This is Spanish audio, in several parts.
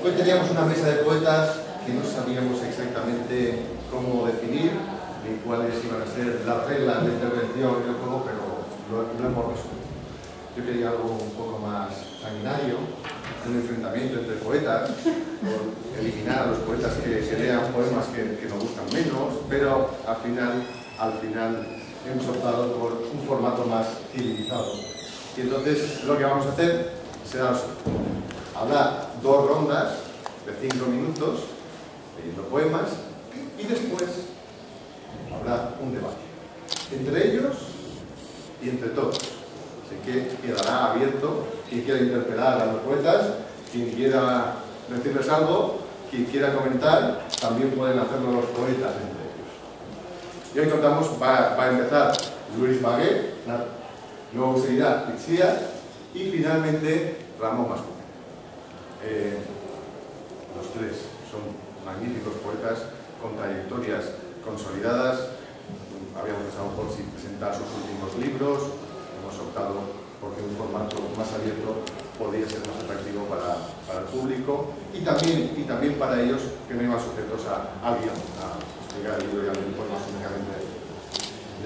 Hoy teníamos una mesa de poetas que no sabíamos exactamente cómo definir ni cuáles iban a ser las reglas de intervención y el juego, pero lo hemos resuelto. Yo quería algo un poco más sanguinario, un enfrentamiento entre poetas, o eliminar a los poetas que lean poemas que nos gustan menos, pero al final hemos optado por un formato más civilizado. Y entonces lo que vamos a hacer será hablar 2 rondas de 5 minutos, leyendo poemas, y después habrá un debate entre ellos y entre todos. Así que quedará abierto quien quiera interpelar a los poetas, quien quiera decirles algo, quien quiera comentar, también pueden hacerlo los poetas entre ellos. Y hoy contamos, va a empezar Luis Bagué, luego seguirá Pixia y finalmente Ramón Mascú. Los 3 son magníficos poetas con trayectorias consolidadas. Habíamos pensado por si presentar sus últimos libros, hemos optado porque un formato más abierto podría ser más atractivo para el público y también para ellos que no iban sujetos a guión, a explicar el libro y a leer poemas únicamente.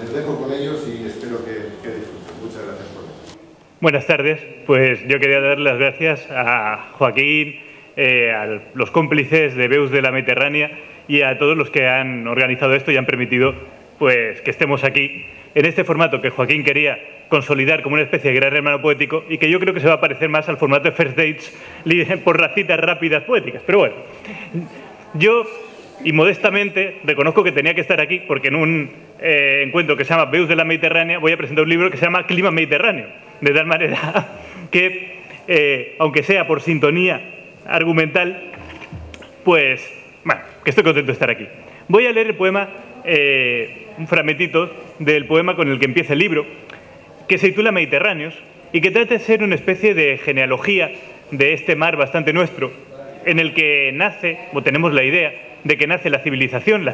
Les dejo con ellos y espero que disfruten. Muchas gracias por venir. Buenas tardes. Pues yo quería dar las gracias a Joaquín, a los cómplices de Veus de la Mediterránea y a todos los que han organizado esto y han permitido pues, que estemos aquí en este formato que Joaquín quería consolidar como una especie de gran hermano poético y que yo creo que se va a parecer más al formato de First Dates por racitas rápidas poéticas. Pero bueno, yo y modestamente reconozco que tenía que estar aquí porque en un encuentro que se llama Veus de la Mediterránea voy a presentar un libro que se llama Clima Mediterráneo, de tal manera que, aunque sea por sintonía argumental, pues, bueno, que estoy contento de estar aquí. Voy a leer el poema, un fragmentito del poema con el que empieza el libro, que se titula Mediterráneos y que trata de ser una especie de genealogía de este mar bastante nuestro, en el que nace, o tenemos la idea, de que nace la civilización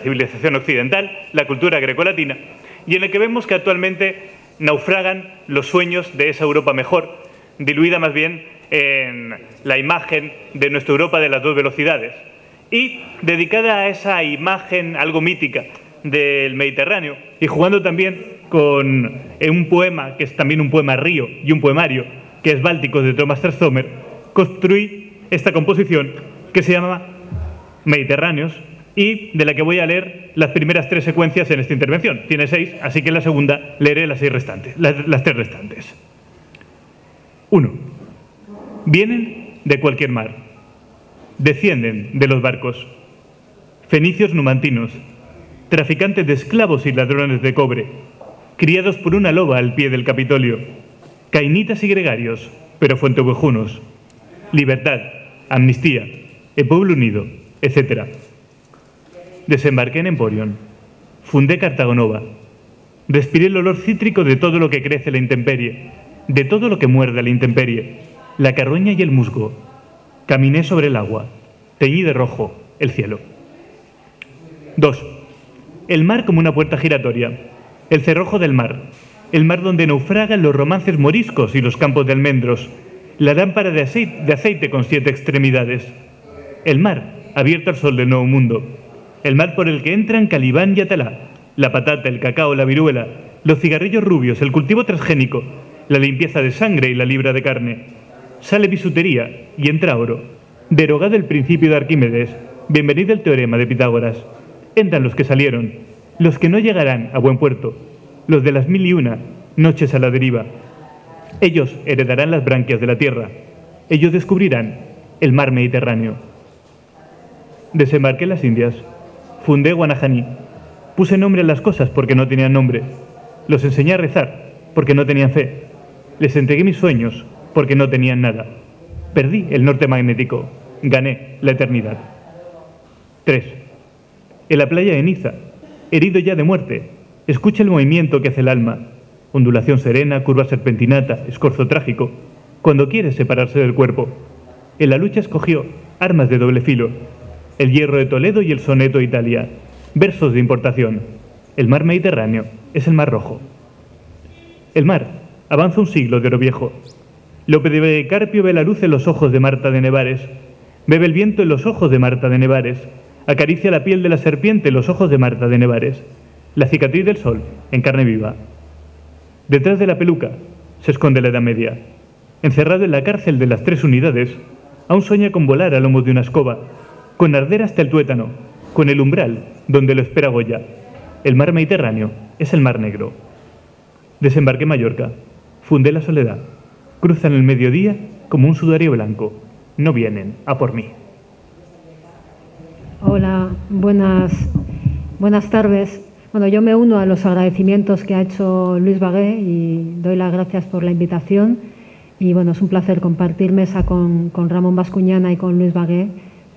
occidental, la cultura grecolatina, y en el que vemos que actualmente naufragan los sueños de esa Europa mejor, diluida más bien en la imagen de nuestra Europa de las 2 velocidades, y dedicada a esa imagen algo mítica del Mediterráneo, y jugando también con un poema, que es también un poema río y un poemario, que es Bálticos de Thomas Traszomer, construí esta composición que se llama Mediterráneos y de la que voy a leer las primeras 3 secuencias en esta intervención. Tiene 6, así que en la segunda leeré las 3 restantes. 1. Vienen de cualquier mar. Descienden de los barcos. Fenicios numantinos, traficantes de esclavos y ladrones de cobre, criados por una loba al pie del Capitolio, cainitas y gregarios, pero fuenteovejunos, libertad, amnistía, el pueblo unido, etc. Desembarqué en Emporion, fundé Cartago Nova, respiré el olor cítrico de todo lo que crece la intemperie, de todo lo que muerde la intemperie, la carroña y el musgo. Caminé sobre el agua, teñí de rojo el cielo. 2. El mar como una puerta giratoria, el cerrojo del mar, el mar donde naufragan los romances moriscos y los campos de almendros, la lámpara de aceite con 7 extremidades, el mar abierto al sol del nuevo mundo, el mar por el que entran Calibán y Atalá, la patata, el cacao, la viruela, los cigarrillos rubios, el cultivo transgénico, la limpieza de sangre y la libra de carne. Sale bisutería y entra oro. Derogado el principio de Arquímedes, bienvenido el teorema de Pitágoras. Entran los que salieron, los que no llegarán a buen puerto, los de las 1001 noches a la deriva. Ellos heredarán las branquias de la tierra. Ellos descubrirán el mar Mediterráneo. Desembarqué en las Indias. Fundé Guanajaní. Puse nombre a las cosas porque no tenían nombre. Los enseñé a rezar porque no tenían fe. Les entregué mis sueños porque no tenían nada. Perdí el norte magnético. Gané la eternidad. 3. En la playa de Niza, herido ya de muerte, escucha el movimiento que hace el alma. Ondulación serena, curva serpentinata, escorzo trágico, cuando quiere separarse del cuerpo. En la lucha escogió armas de doble filo, el hierro de Toledo y el soneto de Italia, versos de importación. El mar Mediterráneo es el mar Rojo. El mar avanza un siglo de oro viejo. Lope de Carpio ve la luz en los ojos de Marta de Nevares. Bebe el viento en los ojos de Marta de Nevares. Acaricia la piel de la serpiente en los ojos de Marta de Nevares. La cicatriz del sol en carne viva. Detrás de la peluca se esconde la Edad Media. Encerrado en la cárcel de las 3 unidades, aún sueña con volar a lomos de una escoba, con arder hasta el tuétano, con el umbral donde lo espera Goya. El mar Mediterráneo es el mar Negro. Desembarqué en Mallorca, fundé la soledad. Cruzan el mediodía como un sudario blanco. No vienen a por mí. Hola, buenas tardes. Bueno, yo me uno a los agradecimientos que ha hecho Luis Bagué y doy las gracias por la invitación. Y bueno, es un placer compartir mesa con Ramón Bascuñana y con Luis Bagué.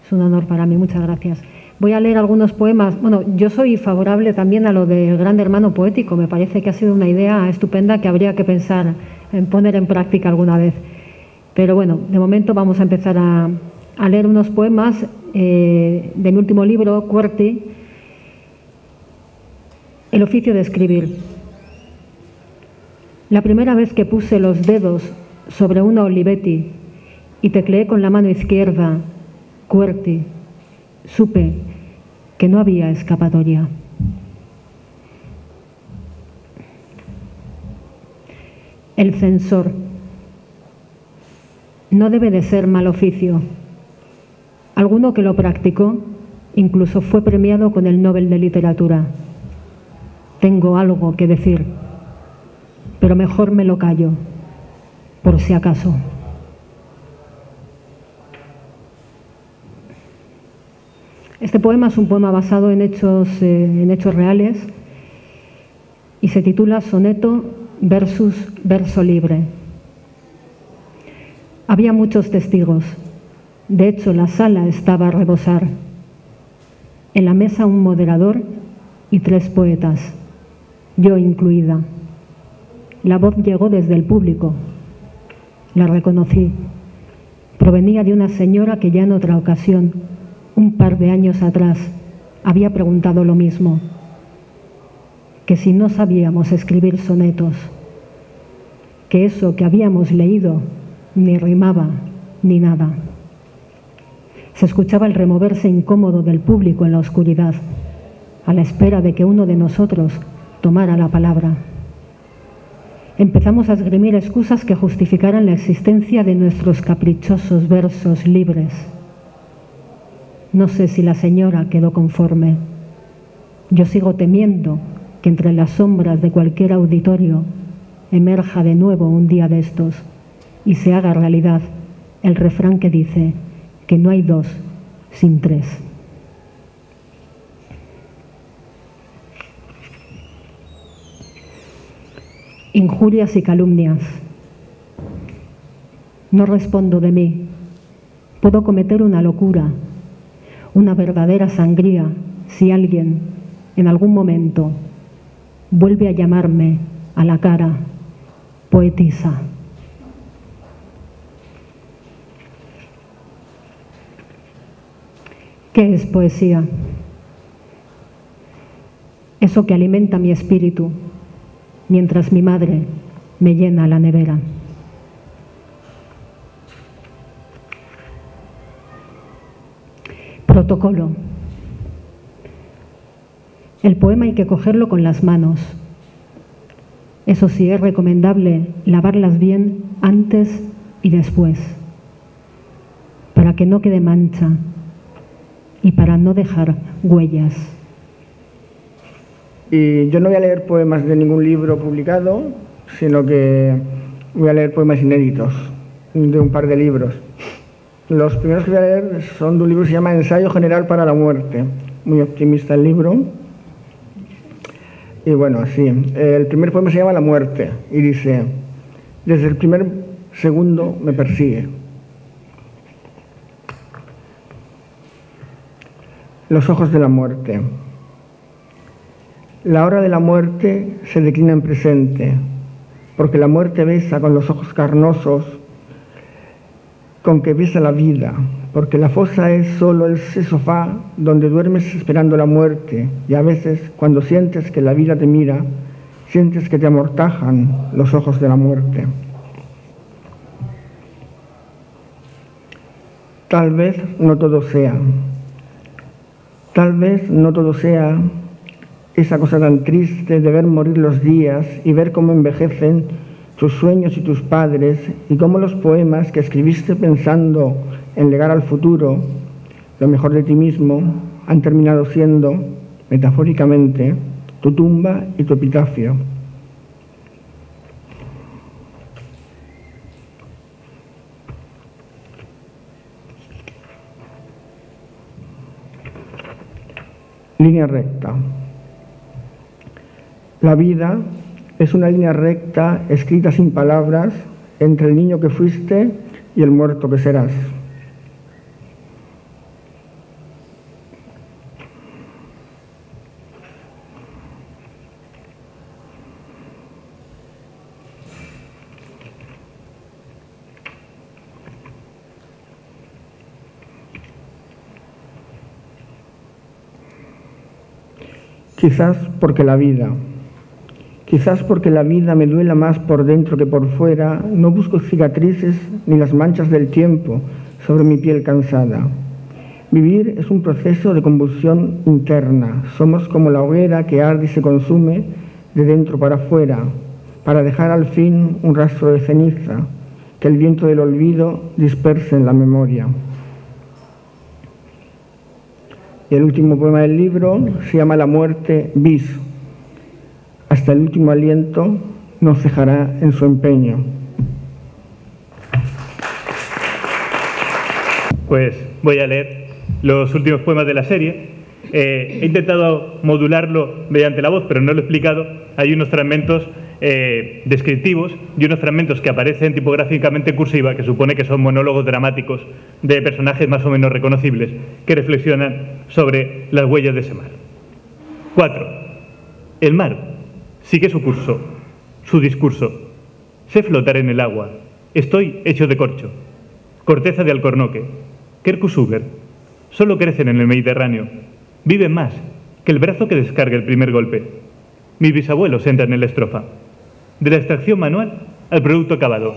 Es un honor para mí, muchas gracias. Voy a leer algunos poemas. Bueno, yo soy favorable también a lo del Gran Hermano Poético. Me parece que ha sido una idea estupenda que habría que pensar en poner en práctica alguna vez. Pero bueno, de momento vamos a empezar a leer unos poemas de mi último libro, QWERTY, El oficio de escribir. La primera vez que puse los dedos sobre una Olivetti y tecleé con la mano izquierda QWERTY, supe que no había escapatoria. El censor. No debe de ser mal oficio. Alguno que lo practicó incluso fue premiado con el Nobel de Literatura. Tengo algo que decir, pero mejor me lo callo, por si acaso. Este poema es un poema basado en hechos reales y se titula Soneto versus verso libre. Había muchos testigos. De hecho, la sala estaba a rebosar. En la mesa un moderador y 3 poetas, yo incluida. La voz llegó desde el público. La reconocí. Provenía de una señora que ya en otra ocasión, un par de años atrás, había preguntado lo mismo, que si no sabíamos escribir sonetos, que eso que habíamos leído ni rimaba ni nada. Se escuchaba el removerse incómodo del público en la oscuridad, a la espera de que uno de nosotros tomara la palabra. Empezamos a esgrimir excusas que justificaran la existencia de nuestros caprichosos versos libres. No sé si la señora quedó conforme. Yo sigo temiendo que entre las sombras de cualquier auditorio emerja de nuevo un día de estos y se haga realidad el refrán que dice que no hay 2 sin 3. Injurias y calumnias. No respondo de mí. Puedo cometer una locura, una verdadera sangría, si alguien, en algún momento, vuelve a llamarme a la cara poetisa. ¿Qué es poesía? Eso que alimenta mi espíritu, mientras mi madre me llena la nevera. Protocolo. El poema hay que cogerlo con las manos. Eso sí, es recomendable lavarlas bien antes y después, para que no quede mancha y para no dejar huellas. Y yo no voy a leer poemas de ningún libro publicado, sino que voy a leer poemas inéditos de un par de libros. Los primeros que voy a leer son de un libro que se llama Ensayo General para la Muerte. Muy optimista el libro. Y bueno, sí. El primer poema se llama La Muerte y dice: desde el primer segundo me persigue. Los ojos de la muerte. La hora de la muerte se declina en presente, porque la muerte besa con los ojos carnosos con que besa la vida, porque la fosa es solo ese sofá donde duermes esperando la muerte, y a veces, cuando sientes que la vida te mira, sientes que te amortajan los ojos de la muerte. Tal vez no todo sea. Tal vez no todo sea esa cosa tan triste de ver morir los días y ver cómo envejecen tus sueños y tus padres, y cómo los poemas que escribiste pensando en legar al futuro lo mejor de ti mismo han terminado siendo, metafóricamente, tu tumba y tu epitafio. Línea recta. La vida es una línea recta escrita sin palabras entre el niño que fuiste y el muerto que serás. Quizás porque la vida me duela más por dentro que por fuera, no busco cicatrices ni las manchas del tiempo sobre mi piel cansada. Vivir es un proceso de combustión interna. Somos como la hoguera que arde y se consume de dentro para afuera, para dejar al fin un rastro de ceniza que el viento del olvido disperse en la memoria. Y el último poema del libro se llama La muerte bis. Hasta el último aliento no cejará en su empeño. Pues voy a leer los últimos poemas de la serie. He intentado modularlo mediante la voz, pero no lo he explicado. Hay unos fragmentos descriptivos y unos fragmentos que aparecen tipográficamente en cursiva, que supone que son monólogos dramáticos de personajes más o menos reconocibles que reflexionan sobre las huellas de ese mar. 4. El mar sigue su curso, su discurso. Sé flotar en el agua. Estoy hecho de corcho. Corteza de alcornoque. Quercus-Suger. Solo crecen en el Mediterráneo. Viven más que el brazo que descarga el primer golpe. Mis bisabuelos entran en la estrofa. De la extracción manual al producto acabado.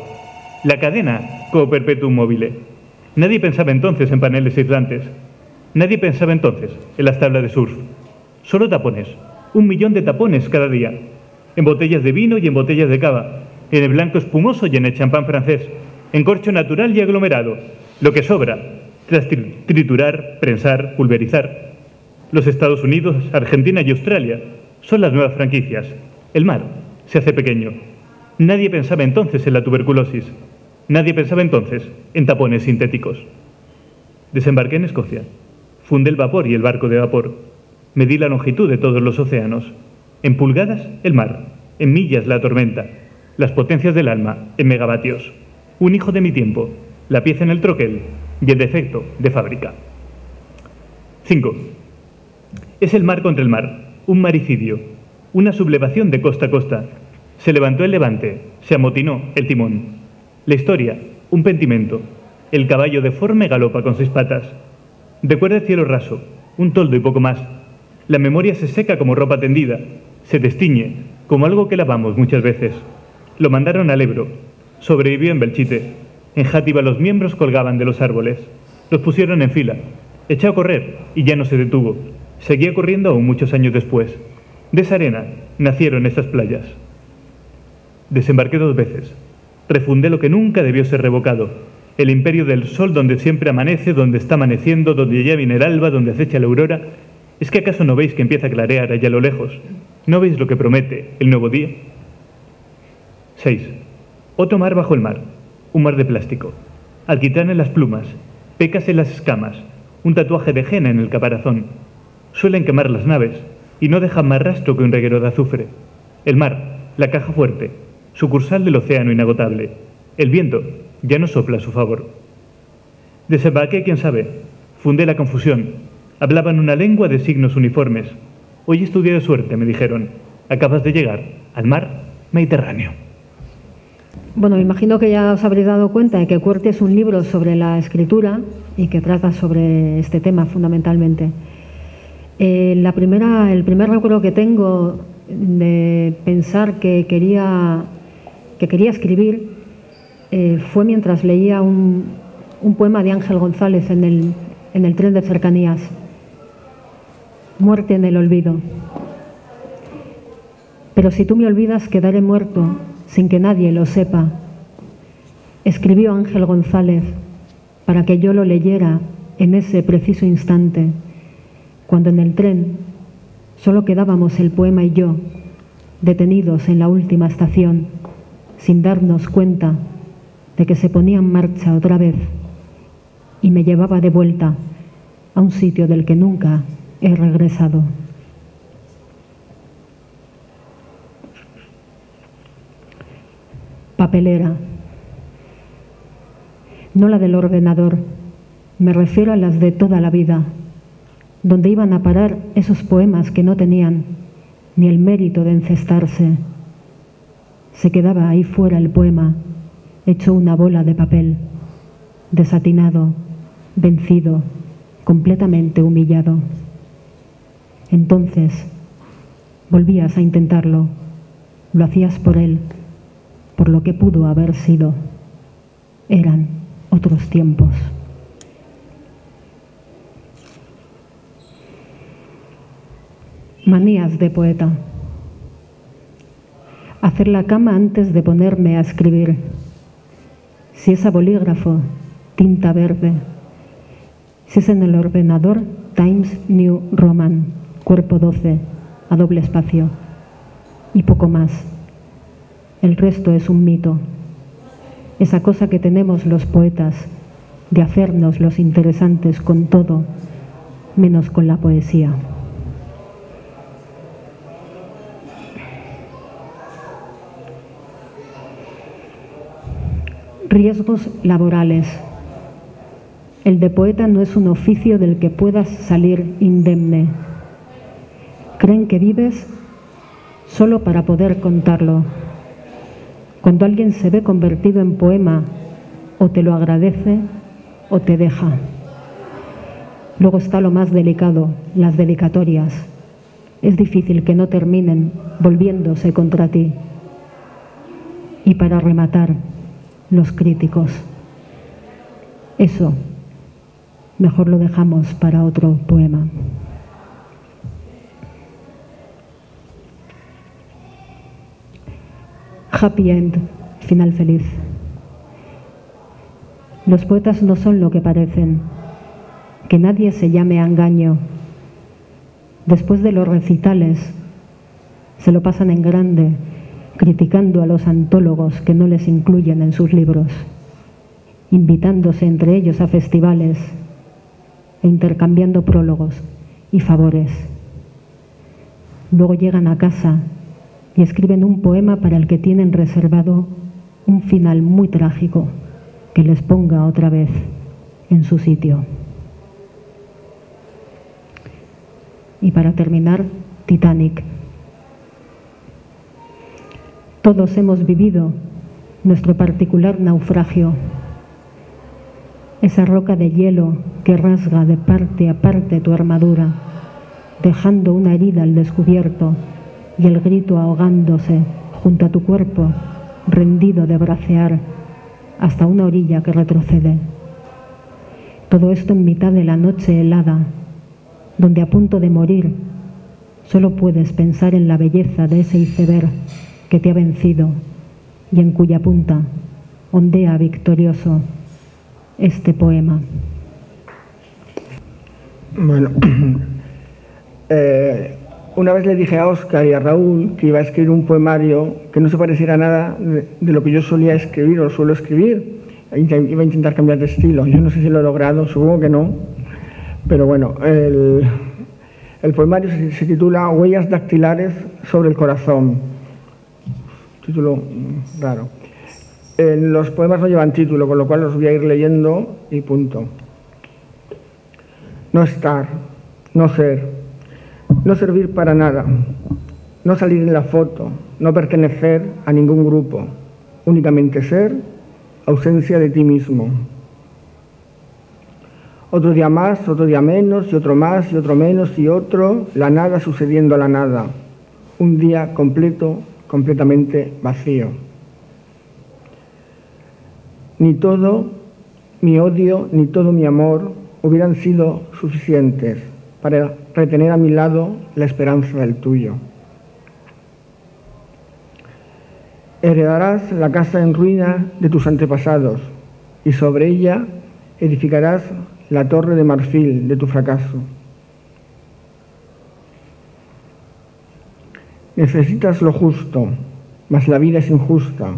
La cadena como perpetuum mobile. Nadie pensaba entonces en paneles aislantes. Nadie pensaba entonces en las tablas de surf. Solo tapones. 1 millón de tapones cada día. En botellas de vino y en botellas de cava. En el blanco espumoso y en el champán francés. En corcho natural y aglomerado. Lo que sobra, tras triturar, prensar, pulverizar. Los Estados Unidos, Argentina y Australia son las nuevas franquicias. El mar se hace pequeño. Nadie pensaba entonces en la tuberculosis. Nadie pensaba entonces en tapones sintéticos. Desembarqué en Escocia. Fundé el vapor y el barco de vapor. Medí la longitud de todos los océanos. En pulgadas, el mar. En millas, la tormenta. Las potencias del alma, en megavatios. Un hijo de mi tiempo. La pieza en el troquel y el defecto de fábrica. 5. Es el mar contra el mar. Un maricidio. Una sublevación de costa a costa. Se levantó el levante. Se amotinó el timón. La historia, un pentimento. El caballo deforme galopa con 6 patas. Recuerda el cielo raso. Un toldo y poco más. La memoria se seca como ropa tendida. Se destiñe como algo que lavamos muchas veces. Lo mandaron al Ebro. Sobrevivió en Belchite. En Játiva los miembros colgaban de los árboles. Los pusieron en fila. Echó a correr y ya no se detuvo. Seguía corriendo aún muchos años después. De esa arena nacieron estas playas. Desembarqué 2 veces. Refundé lo que nunca debió ser revocado. El imperio del sol donde siempre amanece, donde está amaneciendo, donde ya viene el alba, donde acecha la aurora. ¿Es que acaso no veis que empieza a clarear allá a lo lejos? ¿No veis lo que promete el nuevo día? 6. Otro mar bajo el mar. Un mar de plástico. Alquitrán en las plumas. Pecas en las escamas. Un tatuaje de henna en el caparazón. Suelen quemar las naves y no dejan más rastro que un reguero de azufre. El mar, la caja fuerte, sucursal del océano inagotable. El viento ya no sopla a su favor. Desembarqué, quién sabe. Fundé la confusión. Hablaban una lengua de signos uniformes. Hoy es tu día de suerte, me dijeron. Acabas de llegar al mar Mediterráneo. Bueno, me imagino que ya os habréis dado cuenta de que Cuerti es un libro sobre la escritura y que trata sobre este tema fundamentalmente. El primer recuerdo que tengo de pensar que quería escribir fue mientras leía un un poema de Ángel González en el tren de cercanías. Muerte en el olvido. Pero si tú me olvidas, quedaré muerto sin que nadie lo sepa. Escribió Ángel González para que yo lo leyera en ese preciso instante, cuando en el tren solo quedábamos el poema y yo, detenidos en la última estación, sin darnos cuenta de que se ponía en marcha otra vez y me llevaba de vuelta a un sitio del que nunca he regresado. Papelera. No la del ordenador, me refiero a las de toda la vida, donde iban a parar esos poemas que no tenían ni el mérito de encestarse. Se quedaba ahí fuera el poema, hecho una bola de papel, desatinado, vencido, completamente humillado. Entonces, volvías a intentarlo, lo hacías por él, por lo que pudo haber sido. Eran otros tiempos. Manías de poeta. Hacer la cama antes de ponerme a escribir. Si es a bolígrafo, tinta verde. Si es en el ordenador, Times New Roman, cuerpo 12, a doble espacio. Y poco más. El resto es un mito. Esa cosa que tenemos los poetas de hacernos los interesantes con todo, menos con la poesía. Riesgos laborales. El de poeta no es un oficio del que puedas salir indemne. Creen que vives solo para poder contarlo. Cuando alguien se ve convertido en poema, o te lo agradece o te deja. Luego está lo más delicado, las dedicatorias. Es difícil que no terminen volviéndose contra ti. Y para rematar, los críticos. Eso, mejor lo dejamos para otro poema. Happy end, final feliz. Los poetas no son lo que parecen. Que nadie se llame a engaño. Después de los recitales, se lo pasan en grande, criticando a los antólogos que no les incluyen en sus libros, invitándose entre ellos a festivales e intercambiando prólogos y favores. Luego llegan a casa y escriben un poema para el que tienen reservado un final muy trágico que les ponga otra vez en su sitio. Y para terminar, Titanic. Todos hemos vivido nuestro particular naufragio, esa roca de hielo que rasga de parte a parte tu armadura, dejando una herida al descubierto y el grito ahogándose junto a tu cuerpo, rendido de bracear hasta una orilla que retrocede. Todo esto en mitad de la noche helada, donde a punto de morir solo puedes pensar en la belleza de ese iceberg que te ha vencido y en cuya punta ondea victorioso este poema. Bueno, una vez le dije a Óscar y a Raúl que iba a escribir un poemario que no se pareciera a nada de lo que yo solía escribir o suelo escribir. Iba a intentar cambiar de estilo. Yo no sé si lo he logrado, supongo que no. Pero bueno, el poemario se titula Huellas dactilares sobre el corazón. Título raro. Los poemas no llevan título, con lo cual los voy a ir leyendo y punto. No estar, no ser, no servir para nada, no salir en la foto, no pertenecer a ningún grupo, únicamente ser, ausencia de ti mismo. Otro día más, otro día menos, y otro más, y otro menos, y otro, la nada sucediendo a la nada. Un día completo, completamente vacío. Ni todo, mi odio ni todo mi amor hubieran sido suficientes para retener a mi lado la esperanza del tuyo. Heredarás la casa en ruina de tus antepasados y sobre ella edificarás la torre de marfil de tu fracaso. Necesitas lo justo, mas la vida es injusta.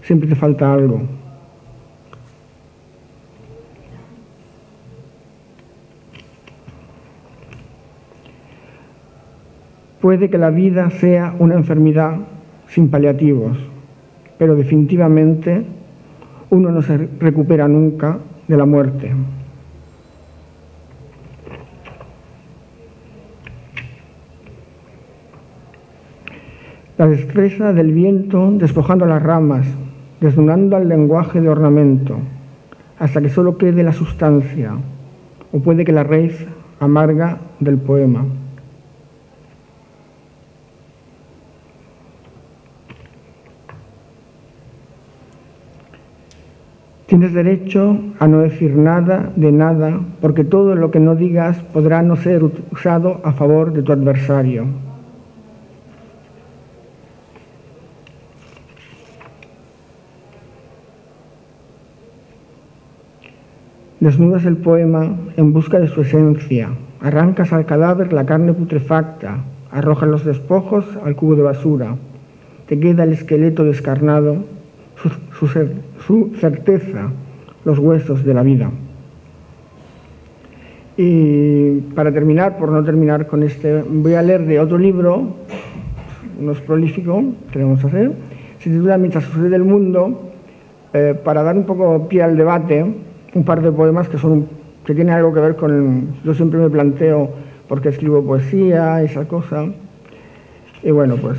Siempre te falta algo. Puede que la vida sea una enfermedad sin paliativos, pero definitivamente uno no se recupera nunca de la muerte. La destreza del viento despojando las ramas, desnudando al lenguaje de ornamento, hasta que solo quede la sustancia, o puede que la raíz amarga del poema. Tienes derecho a no decir nada de nada, porque todo lo que no digas podrá no ser usado a favor de tu adversario. Desnudas el poema en busca de su esencia, arrancas al cadáver la carne putrefacta, arrojas los despojos al cubo de basura, te queda el esqueleto descarnado, su certeza, los huesos de la vida. Y para terminar, por no terminar con este, voy a leer de otro libro, no es prolífico, que vamos a hacer, se titula Mientras sucede el mundo, para dar un poco pie al debate, un par de poemas que tienen algo que ver con... Yo siempre me planteo por qué escribo poesía, esa cosa, y bueno, pues...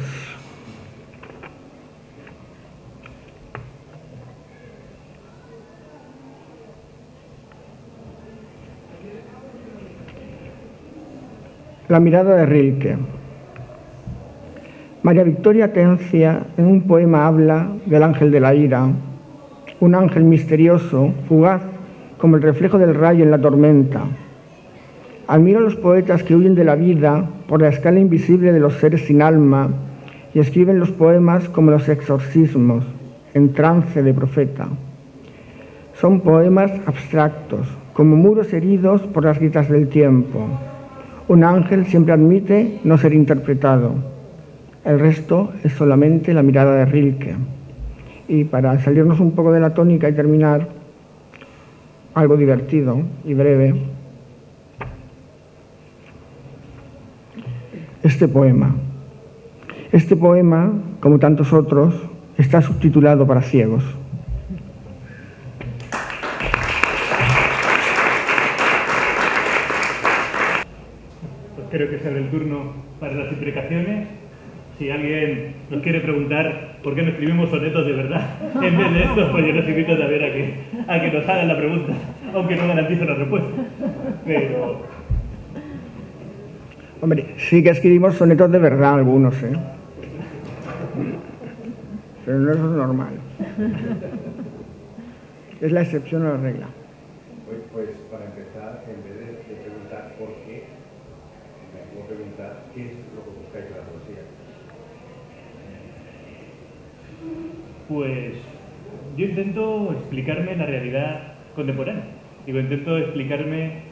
La mirada de Rilke. María Victoria Tencia en un poema habla del ángel de la ira, un ángel misterioso, fugaz, como el reflejo del rayo en la tormenta. Admiro a los poetas que huyen de la vida por la escala invisible de los seres sin alma y escriben los poemas como los exorcismos, en trance de profeta. Son poemas abstractos, como muros heridos por las grietas del tiempo. Un ángel siempre admite no ser interpretado. El resto es solamente la mirada de Rilke. Y para salirnos un poco de la tónica y terminar, algo divertido y breve, este poema, como tantos otros, está subtitulado para ciegos. Creo que será el turno para las imprecaciones. Si alguien nos quiere preguntar por qué no escribimos sonetos de verdad en vez de estos, pues yo los invito también a que nos hagan la pregunta, aunque no garantizo la respuesta. Pero... Hombre, sí que escribimos sonetos de verdad algunos, ¿eh? Pero no es normal. Es la excepción a la regla. Pues para empezar, en vez de preguntar por qué, me puedo preguntar qué es lo que buscáis en la poesía. Pues yo intento explicarme la realidad contemporánea. Digo, intento explicarme...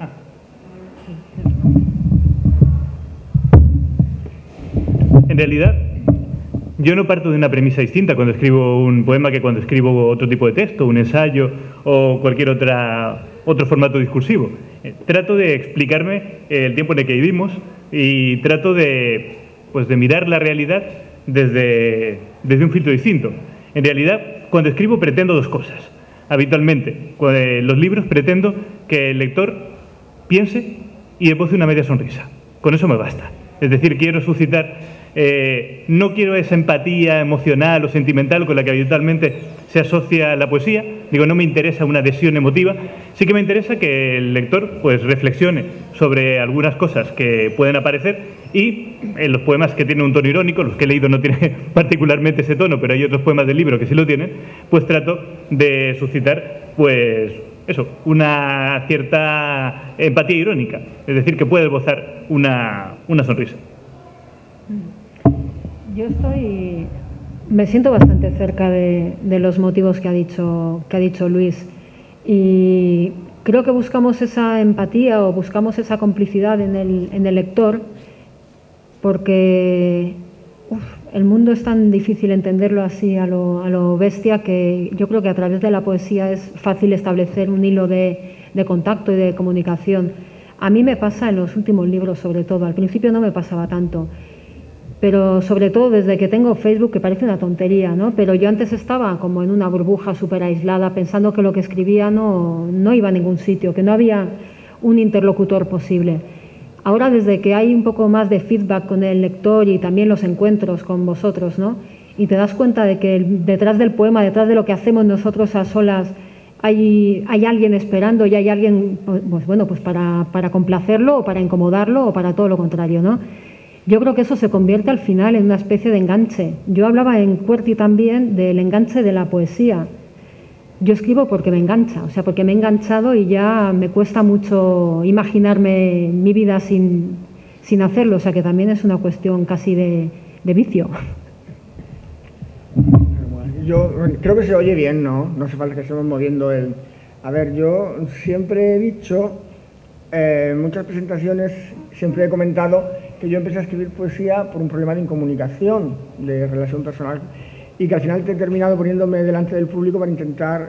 En realidad, yo no parto de una premisa distinta cuando escribo un poema que cuando escribo otro tipo de texto, un ensayo o cualquier otro formato discursivo. Trato de explicarme el tiempo en el que vivimos y trato de mirar la realidad desde un filtro distinto. En realidad, cuando escribo pretendo dos cosas. Habitualmente, en los libros pretendo que el lector piense y esboce una media sonrisa. Con eso me basta. Es decir, quiero suscitar... no quiero esa empatía emocional o sentimental con la que habitualmente se asocia la poesía. Digo, no me interesa una adhesión emotiva. Sí que me interesa que el lector pues reflexione sobre algunas cosas que pueden aparecer, y en los poemas que tienen un tono irónico, los que he leído no tienen particularmente ese tono, pero hay otros poemas del libro que sí lo tienen, pues trato de suscitar pues eso, una cierta empatía irónica, es decir, que puede esbozar una sonrisa. Yo me siento bastante cerca de los motivos que ha dicho Luis, y creo que buscamos esa empatía o buscamos esa complicidad en el lector porque el mundo es tan difícil entenderlo así a lo bestia, que yo creo que a través de la poesía es fácil establecer un hilo de contacto y de comunicación. A mí me pasa en los últimos libros, sobre todo. Al principio no me pasaba tanto, pero sobre todo desde que tengo Facebook, que parece una tontería, ¿no? Pero yo antes estaba como en una burbuja súper aislada, pensando que lo que escribía no iba a ningún sitio, que no había un interlocutor posible. Ahora, desde que hay un poco más de feedback con el lector y también los encuentros con vosotros, ¿no? Y te das cuenta de que detrás del poema, detrás de lo que hacemos nosotros a solas, hay alguien esperando y hay alguien, pues bueno, pues para complacerlo o para incomodarlo o para todo lo contrario, ¿no? Yo creo que eso se convierte al final en una especie de enganche. Yo hablaba en QWERTY también del enganche de la poesía. Yo escribo porque me engancha, o sea, porque me he enganchado y ya me cuesta mucho imaginarme mi vida sin hacerlo, o sea, que también es una cuestión casi de vicio. Yo creo que se oye bien, ¿no? No hace falta que estemos moviendo el... A ver, yo siempre he dicho, en muchas presentaciones siempre he comentado que yo empecé a escribir poesía por un problema de incomunicación, de relación personal, y que al final he terminado poniéndome delante del público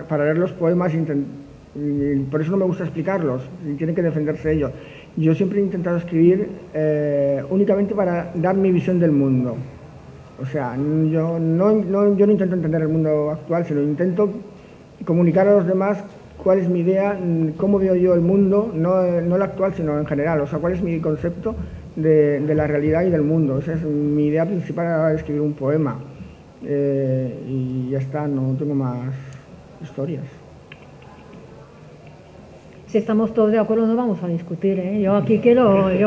para leer los poemas, y por eso no me gusta explicarlos, y tienen que defenderse ellos. Yo siempre he intentado escribir únicamente para dar mi visión del mundo. O sea, yo no intento entender el mundo actual, sino intento comunicar a los demás cuál es mi idea, cómo veo yo el mundo, no el actual, sino en general. O sea, cuál es mi concepto de la realidad y del mundo. Esa es mi idea principal a la hora de escribir un poema. Y ya está, no tengo más historias. Si estamos todos de acuerdo no vamos a discutir, ¿eh? Yo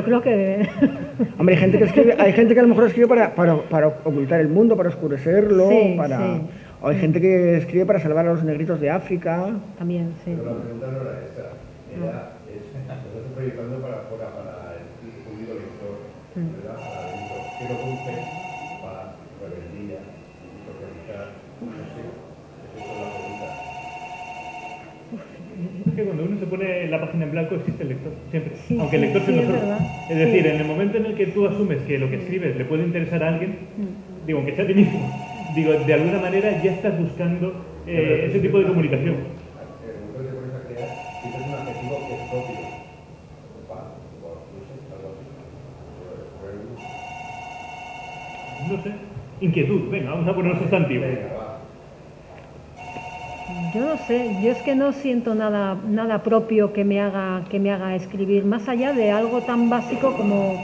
creo que... Hombre, hay gente que a lo mejor escribe para ocultar el mundo, para oscurecerlo, sí. O hay gente que escribe para salvar a los negritos de África. También, sí. Pero la pregunta no era esa, estás proyectando para afuera, para el público lector, ¿verdad? Para adentro. ¿Qué lo cumple? Para rebeldía, socializar, no sé, esa es la pregunta. Es que cuando uno se pone la página en blanco existe el lector, siempre, sí, aunque el lector sea uno solo. Es decir, sí. en el momento en el que tú asumes que lo que escribes le puede interesar a alguien, digo, aunque sea a ti mismo, digo, de alguna manera ya estás buscando ese tipo de comunicación. Entonces te pones a crear, tienes un adjetivo que es propio. No sé, inquietud, venga, vamos a poner un sustantivo. Yo no sé, yo es que no siento nada propio que me haga escribir, más allá de algo tan básico como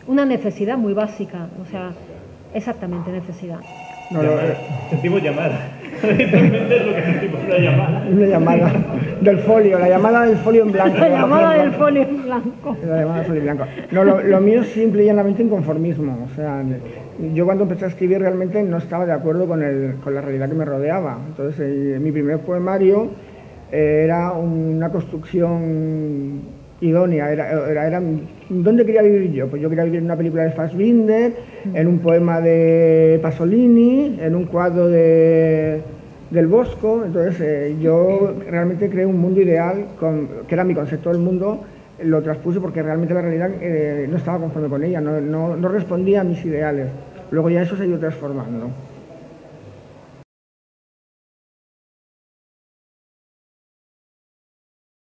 una necesidad muy básica, o sea, exactamente, necesidad. Sentimos llamada. Realmente es lo que sentimos, una llamada. Una llamada del folio, la llamada del folio en blanco. La llamada del folio en blanco. La llamada del folio en blanco. No, lo mío es simple y llanamente inconformismo. O sea, yo cuando empecé a escribir realmente no estaba de acuerdo con la realidad que me rodeaba. Entonces, mi primer poemario era una construcción idónea, era ¿dónde quería vivir yo? Pues yo quería vivir en una película de Fassbinder, en un poema de Pasolini, en un cuadro del Bosco. Entonces yo realmente creé un mundo ideal, que era mi concepto del mundo, lo transpuse porque realmente la realidad no estaba conforme con ella, no respondía a mis ideales. Luego ya eso se ha ido transformando.